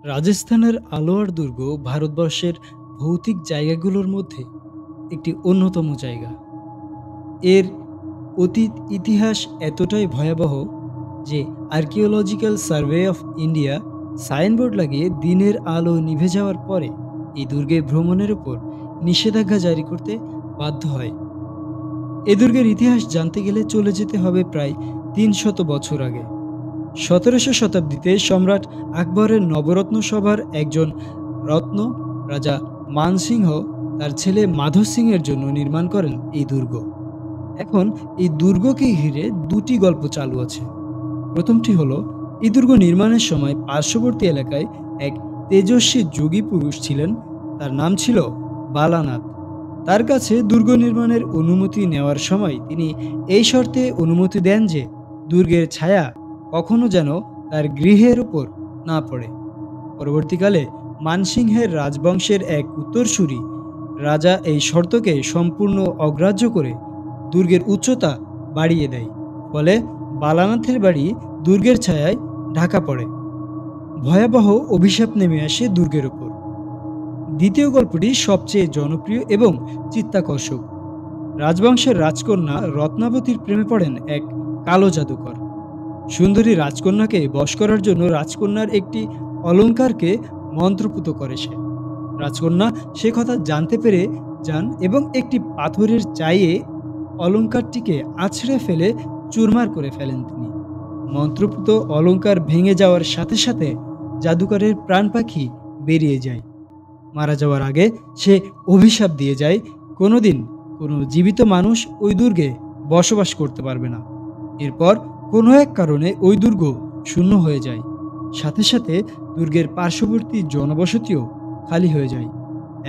রাজস্থানের আলোয়ার দুর্গ ভারতবর্ষের ভৌতিক জায়গাগুলোর মধ্যে একটি অন্যতম জায়গা। এর অতীত ইতিহাস এতটাই ভয়াবহ যে archaeological survey of India signboard লাগিয়ে দিনের আলো নিভে যাওয়ার পরে এই দুর্গে ভ্রমণের উপর নিষেধাজ্ঞা জারি করতে বাধ্য হয়। এ দুর্গের ইতিহাস জানতে গেলে চলে যেতে হবে প্রায় ৩০০ বছর আগে। ১৭শ শতাব্দীতে সম্রাট আকবরের নবরত্ন সভার একজন রত্ন রাজা মানসিংহ তার ছেলে মাধব সিংয়ের জন্য নির্মাণ করেন এই দুর্গ। এখন এই দুর্গকে ঘিরে দুটি গল্প চালু আছে। প্রথমটি হলো, এই দুর্গ নির্মাণের সময় পার্শ্ববর্তী এলাকায় এক তেজস্বী যোগী পুরুষ ছিলেন। তার নাম ছিল বালানাথ। তার কাছে দুর্গ নির্মাণের অনুমতি নেওয়ার সময় তিনি এই শর্তে অনুমতি দেন যে দুর্গের ছায়া কখনো যেন তার গৃহের উপর না পড়ে। পরবর্তীকালে মানসিংহের রাজবংশের এক উত্তরসূরি রাজা এই শর্তকে সম্পূর্ণ অগ্রাহ্য করে দুর্গের উচ্চতা বাড়িয়ে দেয়। ফলে বালানাথের বাড়ি দুর্গের ছায়ায় ঢাকা পড়ে। ভয়াবহ অভিশাপ নেমে আসে দুর্গের উপর। দ্বিতীয় গল্পটি সবচেয়ে জনপ্রিয় এবং চিত্তাকর্ষক। রাজবংশের রাজকন্যা রত্নাবতীর প্রেমে পড়েন এক কালো জাদুকর। সুন্দরী রাজকন্যাকে বশ করার জন্য রাজকন্যার একটি অলংকারকে মন্ত্রপুত করে সে। রাজকন্যা সে কথা জানতে পেরে যান এবং একটি পাথরের চাইয়ে অলংকারটিকে আছড়ে ফেলে চুরমার করে ফেলেন তিনি। মন্ত্রপুত অলংকার ভেঙে যাওয়ার সাথে সাথে জাদুকরের প্রাণ পাখি বেরিয়ে যায়। মারা যাওয়ার আগে সে অভিশাপ দিয়ে যায়, কোনোদিন কোনো জীবিত মানুষ ওই দুর্গে বসবাস করতে পারবে না। এরপর কোনো এক কারণে ওই দুর্গ শূন্য হয়ে যায়। সাথে সাথে দুর্গের পার্শ্ববর্তী জনবসতিও খালি হয়ে যায়।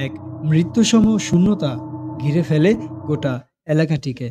এক মৃত্যুসম শূন্যতা ঘিরে ফেলে গোটা এলাকাটিকে।